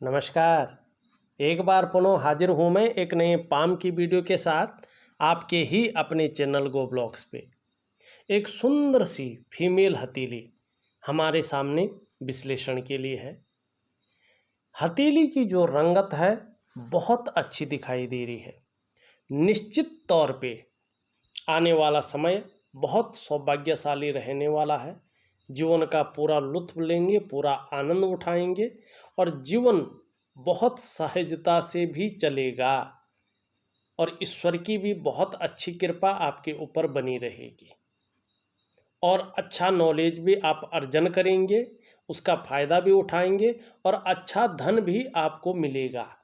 नमस्कार। एक बार पुनः हाजिर हूँ मैं एक नए पाम की वीडियो के साथ आपके ही अपने चैनल गो ब्लॉग्स पे। एक सुंदर सी फीमेल हथेली हमारे सामने विश्लेषण के लिए है। हथेली की जो रंगत है बहुत अच्छी दिखाई दे रही है। निश्चित तौर पे आने वाला समय बहुत सौभाग्यशाली रहने वाला है। जीवन का पूरा लुत्फ लेंगे, पूरा आनंद उठाएंगे और जीवन बहुत सहजता से भी चलेगा और ईश्वर की भी बहुत अच्छी कृपा आपके ऊपर बनी रहेगी और अच्छा नॉलेज भी आप अर्जन करेंगे, उसका फ़ायदा भी उठाएंगे और अच्छा धन भी आपको मिलेगा।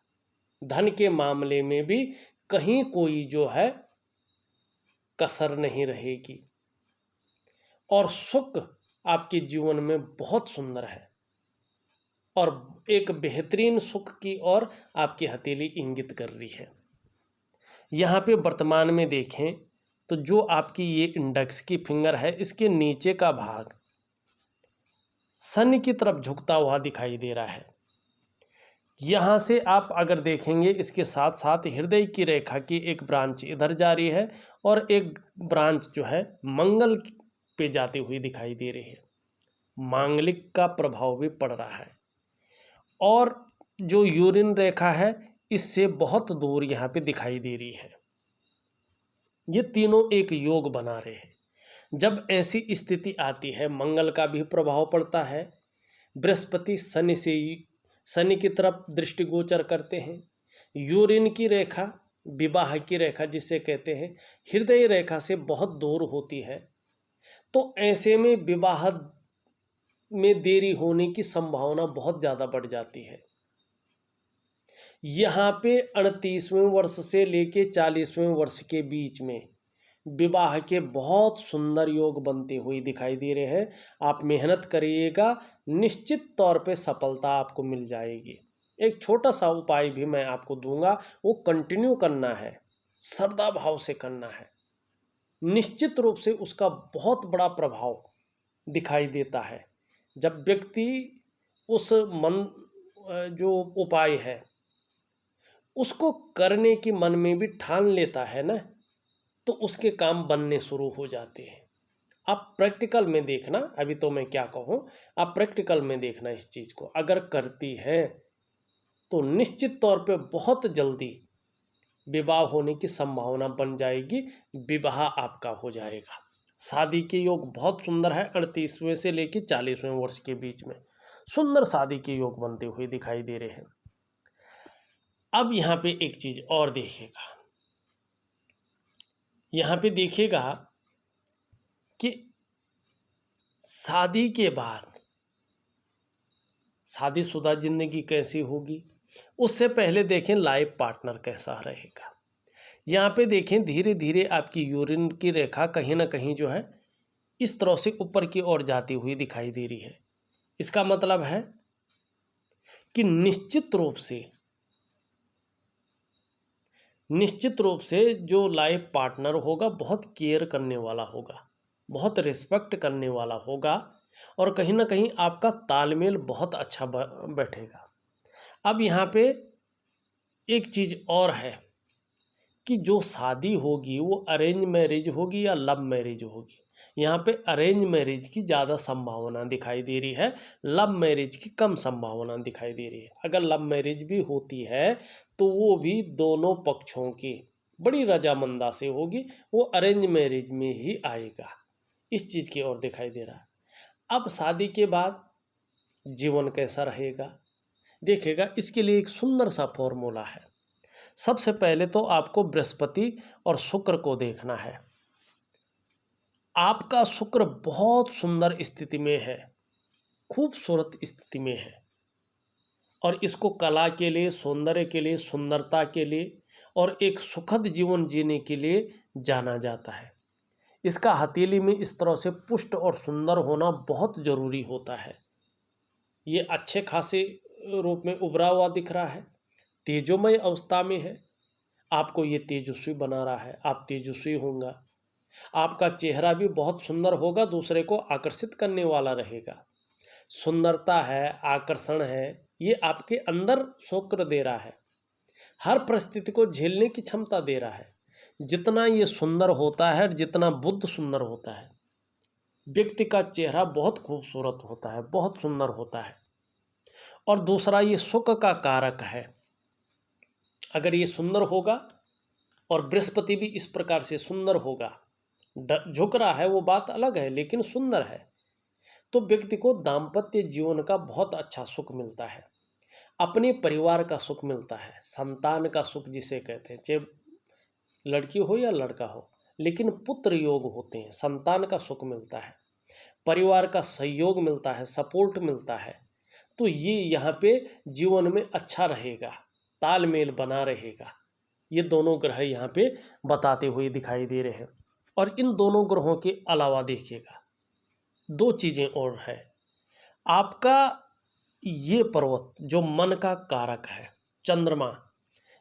धन के मामले में भी कहीं कोई जो है कसर नहीं रहेगी और सुख आपके जीवन में बहुत सुंदर है और एक बेहतरीन सुख की ओर आपकी हथेली इंगित कर रही है। यहाँ पे वर्तमान में देखें तो जो आपकी ये इंडेक्स की फिंगर है, इसके नीचे का भाग शनि की तरफ झुकता हुआ दिखाई दे रहा है। यहाँ से आप अगर देखेंगे इसके साथ साथ हृदय की रेखा की एक ब्रांच इधर जा रही है और एक ब्रांच जो है मंगल पे जाती हुई दिखाई दे रही है। मांगलिक का प्रभाव भी पड़ रहा है और जो यूरिन रेखा है इससे बहुत दूर यहाँ पे दिखाई दे रही है। ये तीनों एक योग बना रहे हैं। जब ऐसी स्थिति आती है मंगल का भी प्रभाव पड़ता है। बृहस्पति शनि की तरफ दृष्टिगोचर करते हैं। यूरिन की रेखा, विवाह की रेखा जिसे कहते हैं, हृदय रेखा से बहुत दूर होती है। तो ऐसे में विवाह में देरी होने की संभावना बहुत ज़्यादा बढ़ जाती है। यहाँ पे 38वें वर्ष से लेके 40वें वर्ष के बीच में विवाह के बहुत सुंदर योग बनते हुए दिखाई दे रहे हैं। आप मेहनत करिएगा, निश्चित तौर पे सफलता आपको मिल जाएगी। एक छोटा सा उपाय भी मैं आपको दूंगा, वो कंटिन्यू करना है, श्रद्धा भाव से करना है। निश्चित रूप से उसका बहुत बड़ा प्रभाव दिखाई देता है। जब व्यक्ति उस जो उपाय है उसको करने की मन में भी ठान लेता है ना, तो उसके काम बनने शुरू हो जाते हैं। आप प्रैक्टिकल में देखना, अभी तो मैं क्या कहूँ, आप प्रैक्टिकल में देखना इस चीज़ को। अगर करती है तो निश्चित तौर पे बहुत जल्दी विवाह होने की संभावना बन जाएगी, विवाह आपका हो जाएगा। शादी के योग बहुत सुंदर है। 38वें से लेकर 40वें वर्ष के बीच में सुंदर शादी के योग बनते हुए दिखाई दे रहे हैं। अब यहाँ पे एक चीज़ और देखिएगा, यहाँ पे देखिएगा कि शादी के बाद शादीशुदा जिंदगी कैसी होगी, उससे पहले देखें लाइफ पार्टनर कैसा रहेगा। यहाँ पे देखें धीरे धीरे आपकी यूरिन की रेखा कहीं ना कहीं जो है इस तरह से ऊपर की ओर जाती हुई दिखाई दे रही है। इसका मतलब है कि निश्चित रूप से जो लाइफ पार्टनर होगा बहुत केयर करने वाला होगा, बहुत रिस्पेक्ट करने वाला होगा और कहीं ना कहीं आपका तालमेल बहुत अच्छा बैठेगा। अब यहाँ पे एक चीज़ और है कि जो शादी होगी वो अरेंज मैरिज होगी या लव मैरिज होगी। यहाँ पे अरेंज मैरिज की ज़्यादा संभावना दिखाई दे रही है, लव मैरिज की कम संभावना दिखाई दे रही है। अगर लव मैरिज भी होती है तो वो भी दोनों पक्षों की बड़ी रजामंदा से होगी, वो अरेंज मैरिज में ही आएगा। इस चीज़ की ओर दिखाई दे रहा है। अब शादी के बाद जीवन कैसा रहेगा देखिएगा, इसके लिए एक सुंदर सा फॉर्मूला है। सबसे पहले तो आपको बृहस्पति और शुक्र को देखना है। आपका शुक्र बहुत सुंदर स्थिति में है, खूबसूरत स्थिति में है और इसको कला के लिए, सौंदर्य के लिए, सुंदरता के लिए और एक सुखद जीवन जीने के लिए जाना जाता है। इसका हथेली में इस तरह से पुष्ट और सुंदर होना बहुत ज़रूरी होता है। ये अच्छे खासे रूप में उभरा हुआ दिख रहा है, तेजोमय अवस्था में है, आपको ये तेजस्वी बना रहा है। आप तेजस्वी होंगे, आपका चेहरा भी बहुत सुंदर होगा, दूसरे को आकर्षित करने वाला रहेगा। सुंदरता है, आकर्षण है, ये आपके अंदर शुक्र दे रहा है, हर परिस्थिति को झेलने की क्षमता दे रहा है। जितना ये सुंदर होता है, जितना बुध सुंदर होता है, व्यक्ति का चेहरा बहुत खूबसूरत होता है, बहुत सुंदर होता है। और दूसरा, ये सुख का कारक है। अगर ये सुंदर होगा और बृहस्पति भी इस प्रकार से सुंदर होगा, झुक रहा है वो बात अलग है, लेकिन सुंदर है, तो व्यक्ति को दाम्पत्य जीवन का बहुत अच्छा सुख मिलता है, अपने परिवार का सुख मिलता है, संतान का सुख जिसे कहते हैं, चाहे लड़की हो या लड़का हो, लेकिन पुत्र योग होते हैं, संतान का सुख मिलता है, परिवार का सहयोग मिलता है, सपोर्ट मिलता है। तो ये यहाँ पे जीवन में अच्छा रहेगा, तालमेल बना रहेगा। ये दोनों ग्रह यहाँ पे बताते हुए दिखाई दे रहे हैं। और इन दोनों ग्रहों के अलावा देखिएगा, दो चीज़ें और है। आपका ये पर्वत जो मन का कारक है, चंद्रमा,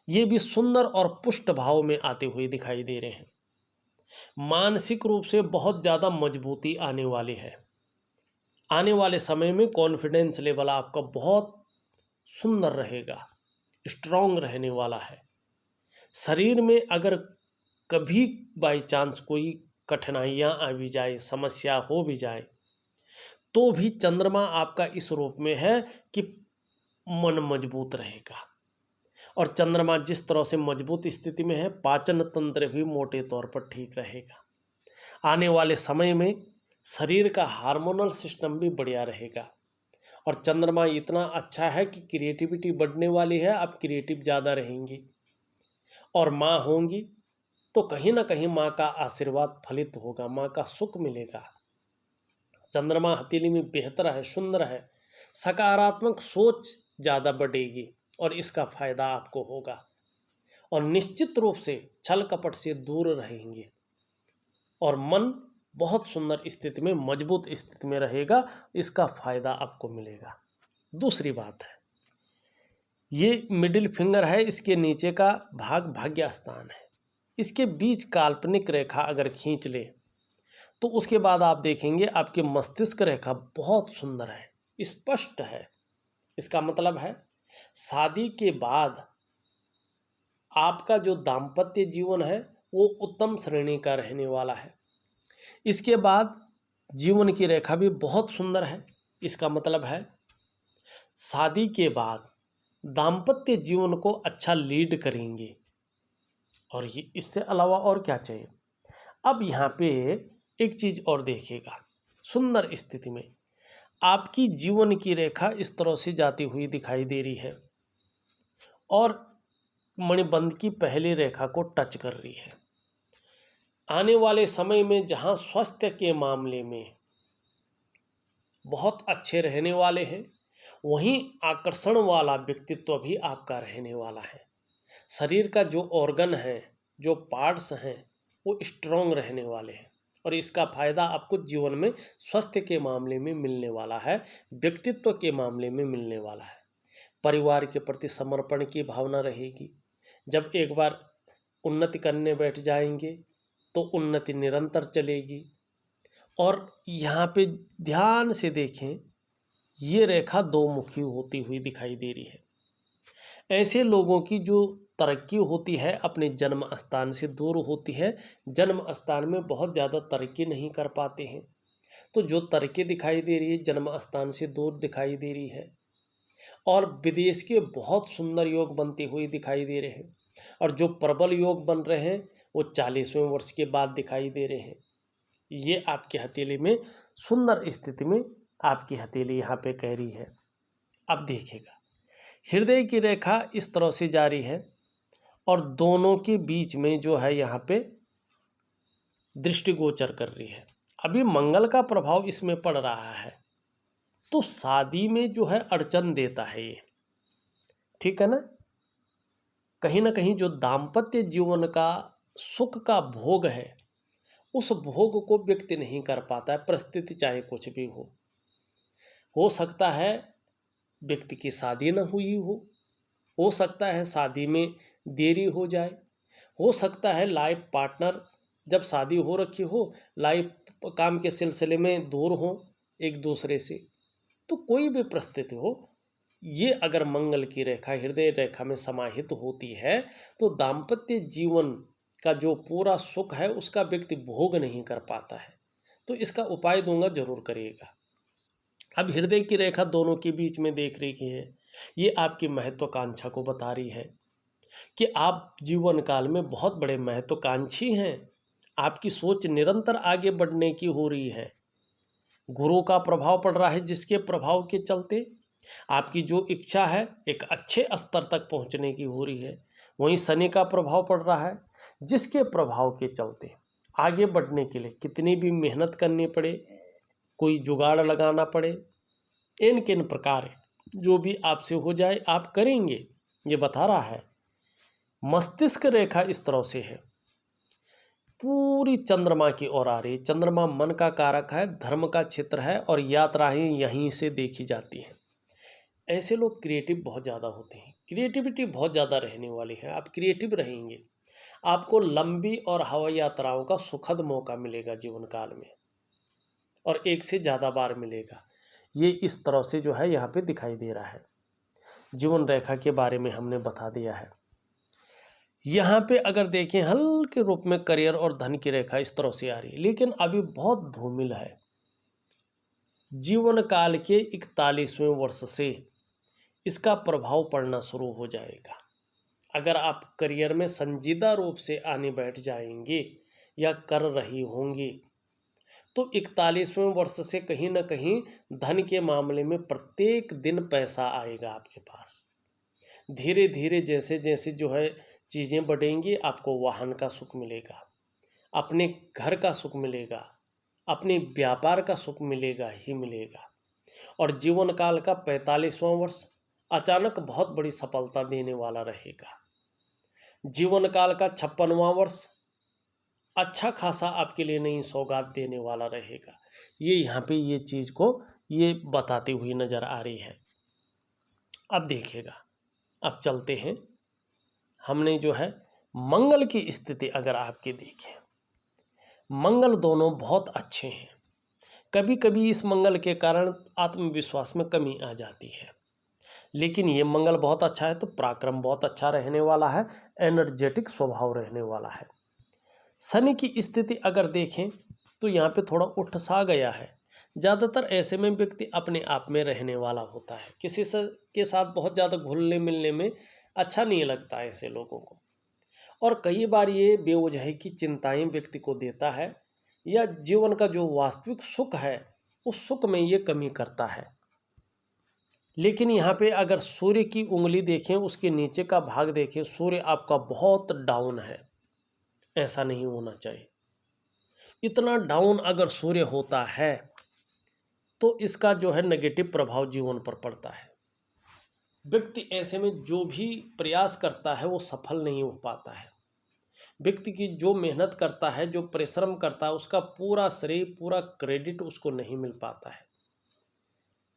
ये भी सुंदर और पुष्ट भाव में आते हुए दिखाई दे रहे हैं। मानसिक रूप से बहुत ज़्यादा मजबूती आने वाली है। आने वाले समय में कॉन्फिडेंस लेवल आपका बहुत सुंदर रहेगा, स्ट्रांग रहने वाला है। शरीर में अगर कभी बाई चांस कोई कठिनाइयाँ आ भी जाए, समस्या हो भी जाए, तो भी चंद्रमा आपका इस रूप में है कि मन मजबूत रहेगा। और चंद्रमा जिस तरह से मजबूत स्थिति में है, पाचन तंत्र भी मोटे तौर पर ठीक रहेगा। आने वाले समय में शरीर का हार्मोनल सिस्टम भी बढ़िया रहेगा। और चंद्रमा इतना अच्छा है कि क्रिएटिविटी बढ़ने वाली है, आप क्रिएटिव ज़्यादा रहेंगी। और माँ होंगी तो कहीं ना कहीं माँ का आशीर्वाद फलित होगा, माँ का सुख मिलेगा। चंद्रमा हथेली में बेहतर है, सुंदर है, सकारात्मक सोच ज़्यादा बढ़ेगी और इसका फायदा आपको होगा। और निश्चित रूप से छल कपट से दूर रहेंगे और मन बहुत सुंदर स्थिति में, मजबूत स्थिति में रहेगा, इसका फायदा आपको मिलेगा। दूसरी बात है, ये मिडिल फिंगर है, इसके नीचे का भाग भाग्य स्थान है। इसके बीच काल्पनिक रेखा अगर खींच ले तो उसके बाद आप देखेंगे आपके मस्तिष्क रेखा बहुत सुंदर है, स्पष्ट है। इसका मतलब है शादी के बाद आपका जो दाम्पत्य जीवन है वो उत्तम श्रेणी का रहने वाला है। इसके बाद जीवन की रेखा भी बहुत सुंदर है। इसका मतलब है शादी के बाद दाम्पत्य जीवन को अच्छा लीड करेंगे। और ये इससे अलावा और क्या चाहिए। अब यहाँ पे एक चीज़ और देखिएगा, सुंदर स्थिति में आपकी जीवन की रेखा इस तरह से जाती हुई दिखाई दे रही है और मणिबंध की पहली रेखा को टच कर रही है। आने वाले समय में जहाँ स्वास्थ्य के मामले में बहुत अच्छे रहने वाले हैं, वहीं आकर्षण वाला व्यक्तित्व भी आपका रहने वाला है। शरीर का जो ऑर्गन है, जो पार्ट्स हैं, वो स्ट्रॉन्ग रहने वाले हैं और इसका फायदा आपको जीवन में स्वास्थ्य के मामले में मिलने वाला है, व्यक्तित्व के मामले में मिलने वाला है। परिवार के प्रति समर्पण की भावना रहेगी। जब एक बार उन्नति करने बैठ जाएंगे तो उन्नति निरंतर चलेगी। और यहाँ पे ध्यान से देखें, ये रेखा दो मुखी होती हुई दिखाई दे रही है। ऐसे लोगों की जो तरक्की होती है अपने जन्म स्थान से दूर होती है, जन्म स्थान में बहुत ज़्यादा तरक्की नहीं कर पाते हैं। तो जो तरक्की दिखाई दे रही है जन्म स्थान से दूर दिखाई दे रही है। और विदेश के बहुत सुंदर योग बनते हुए दिखाई दे रहे हैं और जो प्रबल योग बन रहे हैं वो 40वें वर्ष के बाद दिखाई दे रहे हैं। ये आपकी हथेली में सुंदर स्थिति में आपकी हथेली यहाँ पे कह रही है। अब देखिएगा, हृदय की रेखा इस तरह से जारी है और दोनों के बीच में जो है यहाँ पे दृष्टिगोचर कर रही है। अभी मंगल का प्रभाव इसमें पड़ रहा है तो शादी में जो है अड़चन देता है ये, ठीक है ना कहीं जो दाम्पत्य जीवन का सुख का भोग है उस भोग को व्यक्ति नहीं कर पाता है। परिस्थिति चाहे कुछ भी हो सकता है व्यक्ति की शादी न हुई हो सकता है शादी में देरी हो जाए, हो सकता है लाइफ पार्टनर जब शादी हो रखी हो लाइफ काम के सिलसिले में दूर हो एक दूसरे से। तो कोई भी परिस्थिति हो, ये अगर मंगल की रेखा हृदय रेखा में समाहित होती है तो दाम्पत्य जीवन का जो पूरा सुख है उसका व्यक्ति भोग नहीं कर पाता है। तो इसका उपाय दूंगा, जरूर करिएगा। अब हृदय की रेखा दोनों के बीच में देख रही है, ये आपकी महत्वाकांक्षा को बता रही है कि आप जीवन काल में बहुत बड़े महत्वाकांक्षी हैं। आपकी सोच निरंतर आगे बढ़ने की हो रही है। गुरु का प्रभाव पड़ रहा है, जिसके प्रभाव के चलते आपकी जो इच्छा है एक अच्छे स्तर तक पहुंचने की हो रही है। वहीं शनि का प्रभाव पड़ रहा है, जिसके प्रभाव के चलते आगे बढ़ने के लिए कितनी भी मेहनत करनी पड़े, कोई जुगाड़ लगाना पड़े, इन किन प्रकार जो भी आपसे हो जाए आप करेंगे, ये बता रहा है। मस्तिष्क रेखा इस तरह से है, पूरी चंद्रमा की ओर आ रही। चंद्रमा मन का कारक है, धर्म का क्षेत्र है और यात्राएं यहीं से देखी जाती हैं। ऐसे लोग क्रिएटिव बहुत ज़्यादा होते हैं, क्रिएटिविटी बहुत ज़्यादा रहने वाली है। आप क्रिएटिव रहेंगे, आपको लंबी और हवाई यात्राओं का सुखद मौका मिलेगा जीवन काल में, और एक से ज़्यादा बार मिलेगा। ये इस तरह से जो है यहाँ पे दिखाई दे रहा है। जीवन रेखा के बारे में हमने बता दिया है। यहाँ पे अगर देखें हल्के रूप में करियर और धन की रेखा इस तरह से आ रही है, लेकिन अभी बहुत धूमिल है। जीवन काल के 41वें वर्ष से इसका प्रभाव पड़ना शुरू हो जाएगा। अगर आप करियर में संजीदा रूप से आने बैठ जाएंगे या कर रही होंगी तो 41वें वर्ष से कहीं ना कहीं धन के मामले में प्रत्येक दिन पैसा आएगा आपके पास। धीरे धीरे जैसे जैसे जो है चीज़ें बढ़ेंगी, आपको वाहन का सुख मिलेगा, अपने घर का सुख मिलेगा, अपने व्यापार का सुख मिलेगा ही मिलेगा। और जीवन काल का 45वां वर्ष अचानक बहुत बड़ी सफलता देने वाला रहेगा। जीवन काल का 56वां वर्ष अच्छा खासा आपके लिए नई सौगात देने वाला रहेगा। ये यहाँ पे ये चीज़ को ये बताती हुई नज़र आ रही है। अब देखिएगा, अब चलते हैं। हमने जो है मंगल की स्थिति अगर आपके देखें, मंगल दोनों बहुत अच्छे हैं। कभी कभी इस मंगल के कारण आत्मविश्वास में कमी आ जाती है, लेकिन ये मंगल बहुत अच्छा है तो पराक्रम बहुत अच्छा रहने वाला है, एनर्जेटिक स्वभाव रहने वाला है। शनि की स्थिति अगर देखें तो यहाँ पे थोड़ा उठ सा गया है। ज़्यादातर ऐसे में व्यक्ति अपने आप में रहने वाला होता है, किसी से के साथ बहुत ज़्यादा घुलने मिलने में अच्छा नहीं लगता है ऐसे लोगों को। और कई बार ये बेवजह की चिंताएं व्यक्ति को देता है, या जीवन का जो वास्तविक सुख है उस सुख में ये कमी करता है। लेकिन यहाँ पे अगर सूर्य की उंगली देखें, उसके नीचे का भाग देखें, सूर्य आपका बहुत डाउन है। ऐसा नहीं होना चाहिए। इतना डाउन अगर सूर्य होता है तो इसका जो है नेगेटिव प्रभाव जीवन पर पड़ता है। व्यक्ति ऐसे में जो भी प्रयास करता है वो सफल नहीं हो पाता है। व्यक्ति की जो मेहनत करता है, जो परिश्रम करता है, उसका पूरा श्रेय, पूरा क्रेडिट उसको नहीं मिल पाता है।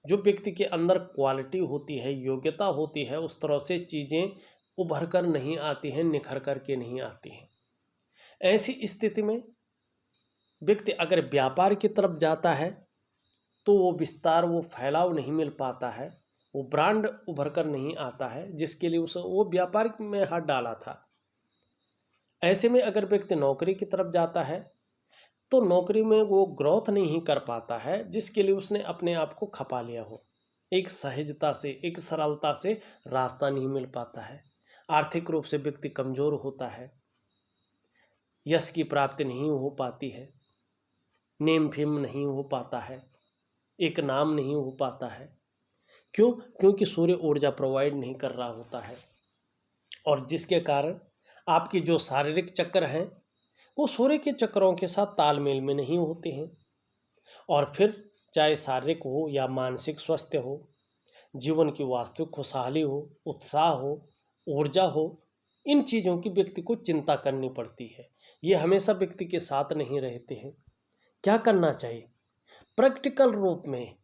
जो व्यक्ति के अंदर क्वालिटी होती है, योग्यता होती है, उस तरह से चीज़ें उभर कर नहीं आती हैं, निखर कर के नहीं आती हैं। ऐसी स्थिति में व्यक्ति अगर व्यापार की तरफ जाता है तो वो विस्तार, वो फैलाव नहीं मिल पाता है, वो ब्रांड उभर कर नहीं आता है जिसके लिए उसे वो व्यापार में हाथ डाला था। ऐसे में अगर व्यक्ति नौकरी की तरफ जाता है तो नौकरी में वो ग्रोथ नहीं कर पाता है जिसके लिए उसने अपने आप को खपा लिया हो। एक सहजता से, एक सरलता से रास्ता नहीं मिल पाता है। आर्थिक रूप से व्यक्ति कमज़ोर होता है, यश की प्राप्ति नहीं हो पाती है, नेम फेम नहीं हो पाता है, एक नाम नहीं हो पाता है। क्यों? क्योंकि सूर्य ऊर्जा प्रोवाइड नहीं कर रहा होता है, और जिसके कारण आपकी जो शारीरिक चक्र हैं वो सूर्य के चक्रों के साथ तालमेल में नहीं होते हैं। और फिर चाहे शारीरिक हो या मानसिक स्वास्थ्य हो, जीवन की वास्तविक खुशहाली हो, उत्साह हो, ऊर्जा हो, इन चीज़ों की व्यक्ति को चिंता करनी पड़ती है। ये हमेशा व्यक्ति के साथ नहीं रहते हैं। क्या करना चाहिए? प्रैक्टिकल रूप में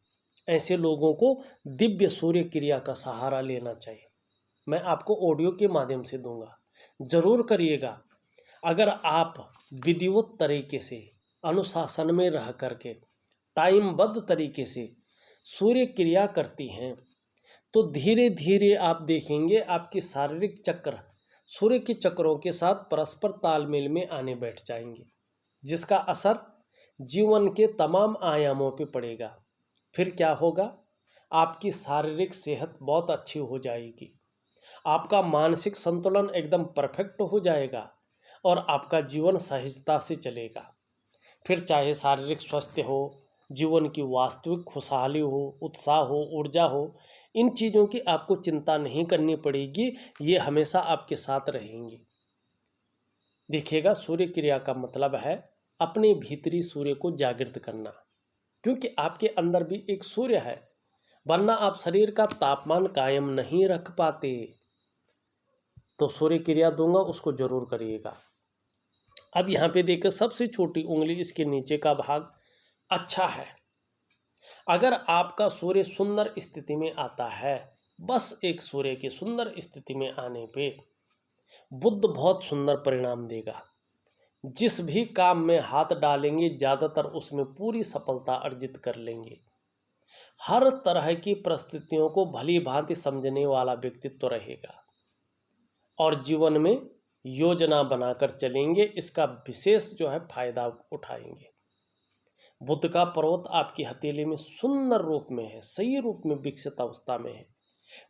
ऐसे लोगों को दिव्य सूर्य क्रिया का सहारा लेना चाहिए। मैं आपको ऑडियो के माध्यम से दूंगा, ज़रूर करिएगा। अगर आप विधिवत तरीके से, अनुशासन में रह करके, टाइमबद्ध तरीके से सूर्य क्रिया करती हैं तो धीरे धीरे आप देखेंगे आपकी शारीरिक चक्र सूर्य के चक्रों के साथ परस्पर तालमेल में आने बैठ जाएंगे, जिसका असर जीवन के तमाम आयामों पे पड़ेगा। फिर क्या होगा, आपकी शारीरिक सेहत बहुत अच्छी हो जाएगी, आपका मानसिक संतुलन एकदम परफेक्ट हो जाएगा और आपका जीवन सहजता से चलेगा। फिर चाहे शारीरिक स्वास्थ्य हो, जीवन की वास्तविक खुशहाली हो, उत्साह हो, ऊर्जा हो, इन चीज़ों की आपको चिंता नहीं करनी पड़ेगी, ये हमेशा आपके साथ रहेंगी। देखिएगा, सूर्य क्रिया का मतलब है अपने भीतरी सूर्य को जागृत करना, क्योंकि आपके अंदर भी एक सूर्य है, वरना आप शरीर का तापमान कायम नहीं रख पाते। तो सूर्य क्रिया दूंगा, उसको जरूर करिएगा। अब यहाँ पे देखिए, सबसे छोटी उंगली इसके नीचे का भाग अच्छा है। अगर आपका सूर्य सुंदर स्थिति में आता है, बस एक सूर्य की सुंदर स्थिति में आने पे बुध बहुत सुंदर परिणाम देगा। जिस भी काम में हाथ डालेंगे ज़्यादातर उसमें पूरी सफलता अर्जित कर लेंगे। हर तरह की परिस्थितियों को भली भांति समझने वाला व्यक्तित्व रहेगा और जीवन में योजना बनाकर चलेंगे, इसका विशेष जो है फायदा उठाएंगे। बुध का पर्वत आपकी हथेली में सुंदर रूप में है, सही रूप में विकसित अवस्था में है।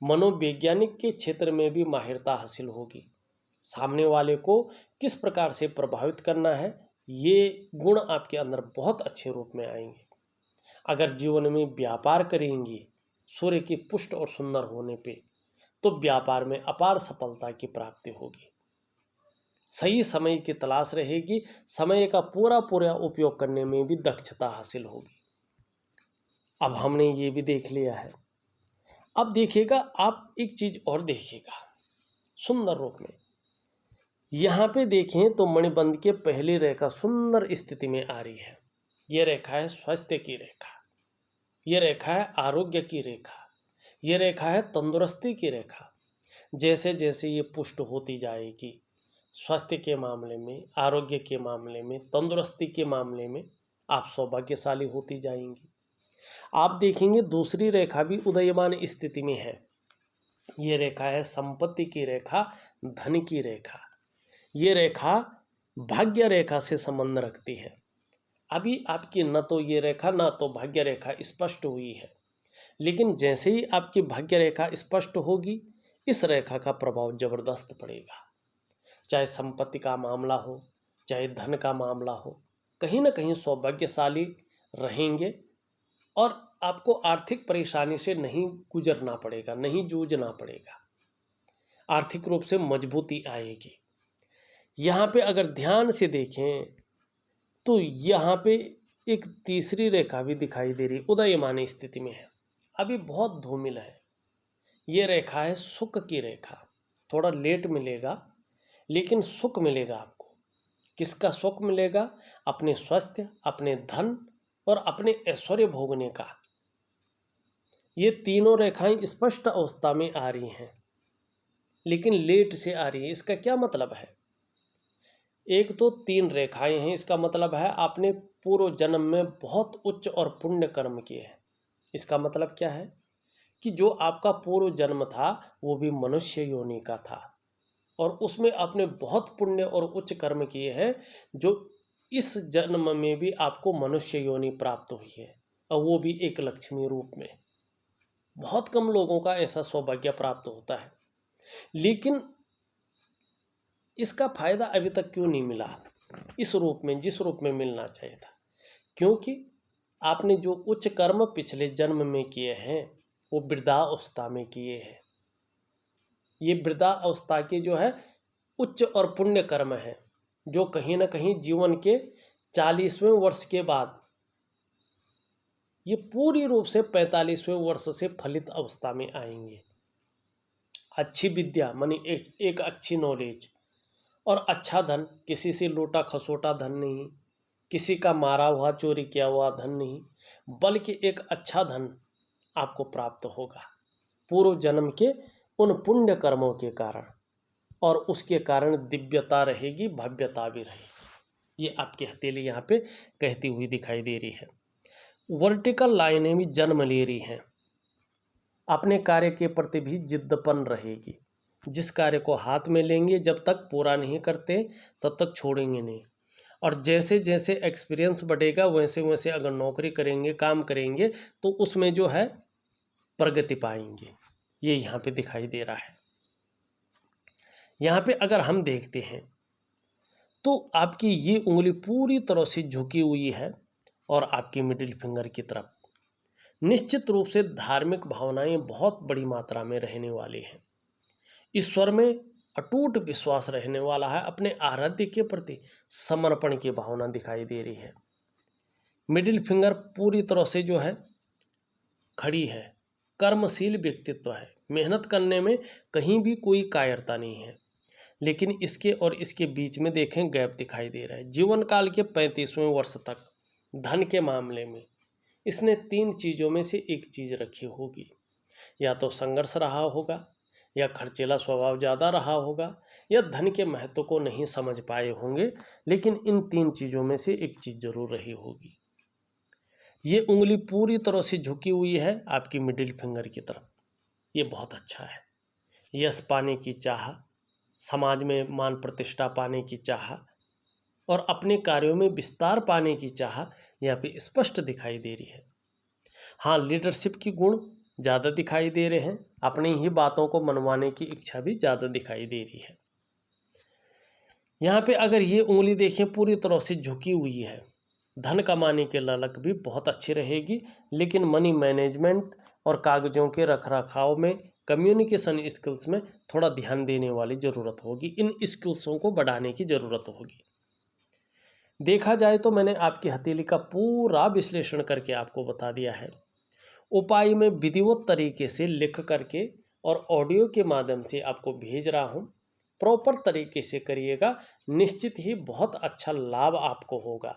मनोवैज्ञानिक के क्षेत्र में भी माहिरता हासिल होगी। सामने वाले को किस प्रकार से प्रभावित करना है, ये गुण आपके अंदर बहुत अच्छे रूप में आएंगे। अगर जीवन में व्यापार करेंगी सूर्य की पुष्ट और सुंदर होने पे, तो व्यापार में अपार सफलता की प्राप्ति होगी। सही समय की तलाश रहेगी, समय का पूरा उपयोग करने में भी दक्षता हासिल होगी। अब हमने ये भी देख लिया है। अब देखिएगा, आप एक चीज और देखिएगा सुंदर रूप में। यहाँ पे देखें तो मणिबंध के पहली रेखा सुंदर स्थिति में आ रही है। ये रेखा है स्वास्थ्य की रेखा, ये रेखा है आरोग्य की रेखा, ये रेखा है तंदुरुस्ती की रेखा। जैसे जैसे ये पुष्ट होती जाएगी, स्वास्थ्य के मामले में, आरोग्य के मामले में, तंदुरुस्ती के मामले में आप सौभाग्यशाली होती जाएंगी। आप देखेंगे दूसरी रेखा भी उदयमान स्थिति में है। ये रेखा है संपत्ति की रेखा, धन की रेखा। ये रेखा भाग्य रेखा से संबंध रखती है। अभी आपकी न तो ये रेखा न तो भाग्य रेखा स्पष्ट हुई है, लेकिन जैसे ही आपकी भाग्य रेखा स्पष्ट होगी, इस रेखा का प्रभाव जबरदस्त पड़ेगा। चाहे संपत्ति का मामला हो, चाहे धन का मामला हो, कहीं ना कहीं सौभाग्यशाली रहेंगे और आपको आर्थिक परेशानी से नहीं गुजरना पड़ेगा, नहीं जूझना पड़ेगा। आर्थिक रूप से मजबूती आएगी। यहाँ पे अगर ध्यान से देखें तो यहाँ पे एक तीसरी रेखा भी दिखाई दे रही, उदयमान स्थिति में है, अभी बहुत धूमिल है। ये रेखा है सुख की रेखा। थोड़ा लेट मिलेगा लेकिन सुख मिलेगा आपको। किसका सुख मिलेगा? अपने स्वास्थ्य, अपने धन और अपने ऐश्वर्य भोगने का। ये तीनों रेखाएं स्पष्ट अवस्था में आ रही हैं, लेकिन लेट से आ रही है। इसका क्या मतलब है? एक तो 3 रेखाएं हैं, इसका मतलब है आपने पूर्व जन्म में बहुत उच्च और पुण्य कर्म किए हैं। इसका मतलब क्या है कि जो आपका पूर्व जन्म था वो भी मनुष्य योनि का था और उसमें आपने बहुत पुण्य और उच्च कर्म किए हैं, जो इस जन्म में भी आपको मनुष्य योनि प्राप्त हुई है, और वो भी एक लक्ष्मी रूप में। बहुत कम लोगों का ऐसा सौभाग्य प्राप्त होता है, लेकिन इसका फायदा अभी तक क्यों नहीं मिला इस रूप में, जिस रूप में मिलना चाहिए था? क्योंकि आपने जो उच्च कर्म पिछले जन्म में किए हैं वो वृद्धावस्था में किए हैं। ये वृद्धावस्था के जो है उच्च और पुण्य कर्म है, जो कहीं ना कहीं जीवन के 40वें वर्ष के बाद ये पूरी रूप से 45वें वर्ष से फलित अवस्था में आएंगे। अच्छी विद्या मानी एक अच्छी नॉलेज और अच्छा धन, किसी से लूटा खसोटा धन नहीं, किसी का मारा हुआ चोरी किया हुआ धन नहीं, बल्कि एक अच्छा धन आपको प्राप्त होगा पूर्व जन्म के उन पुण्य कर्मों के कारण, और उसके कारण दिव्यता रहेगी, भव्यता भी रहेगी। ये आपकी हथेली यहाँ पे कहती हुई दिखाई दे रही है। वर्टिकल लाइनें भी जन्म ले रही हैं। अपने कार्य के प्रति भी जिद्दपन रहेगी। जिस कार्य को हाथ में लेंगे जब तक पूरा नहीं करते तब तक छोड़ेंगे नहीं। और जैसे जैसे एक्सपीरियंस बढ़ेगा वैसे वैसे अगर नौकरी करेंगे, काम करेंगे तो उसमें जो है प्रगति पाएंगे। ये यहाँ पे दिखाई दे रहा है। यहाँ पे अगर हम देखते हैं तो आपकी ये उंगली पूरी तरह से झुकी हुई है और आपकी मिडिल फिंगर की तरफ। निश्चित रूप से धार्मिक भावनाएं बहुत बड़ी मात्रा में रहने वाली हैं। ईश्वर में अटूट विश्वास रहने वाला है। अपने आराध्य के प्रति समर्पण की भावना दिखाई दे रही है। मिडिल फिंगर पूरी तरह से जो है खड़ी है। कर्मशील व्यक्तित्व है। मेहनत करने में कहीं भी कोई कायरता नहीं है। लेकिन इसके और इसके बीच में देखें गैप दिखाई दे रहा है। जीवन काल के 35वें वर्ष तक धन के मामले में इसने 3 चीज़ों में से एक चीज़ रखी होगी। या तो संघर्ष रहा होगा, या खर्चीला स्वभाव ज़्यादा रहा होगा, या धन के महत्व को नहीं समझ पाए होंगे। लेकिन इन 3 चीज़ों में से एक चीज़ जरूर रही होगी। ये उंगली पूरी तरह से झुकी हुई है आपकी मिडिल फिंगर की तरफ। ये बहुत अच्छा है। यश पाने की चाह, समाज में मान प्रतिष्ठा पाने की चाह और अपने कार्यों में विस्तार पाने की चाह यहाँ पे स्पष्ट दिखाई दे रही है। हाँ, लीडरशिप की गुण ज़्यादा दिखाई दे रहे हैं। अपनी ही बातों को मनवाने की इच्छा भी ज़्यादा दिखाई दे रही है। यहाँ पे अगर ये उंगली देखें पूरी तरह से झुकी हुई है। धन कमाने की ललक भी बहुत अच्छी रहेगी, लेकिन मनी मैनेजमेंट और कागजों के रखरखाव में, कम्युनिकेशन स्किल्स में थोड़ा ध्यान देने वाली ज़रूरत होगी। इन स्किल्सों को बढ़ाने की ज़रूरत होगी। देखा जाए तो मैंने आपकी हथेली का पूरा विश्लेषण करके आपको बता दिया है। उपाय में विधिवत तरीके से लिख करके और ऑडियो के माध्यम से आपको भेज रहा हूँ। प्रॉपर तरीके से करिएगा, निश्चित ही बहुत अच्छा लाभ आपको होगा।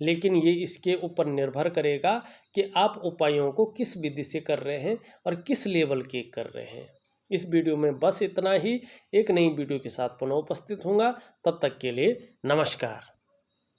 लेकिन ये इसके ऊपर निर्भर करेगा कि आप उपायों को किस विधि से कर रहे हैं और किस लेवल के कर रहे हैं। इस वीडियो में बस इतना ही। एक नई वीडियो के साथ पुनः उपस्थित होऊंगा। तब तक के लिए नमस्कार।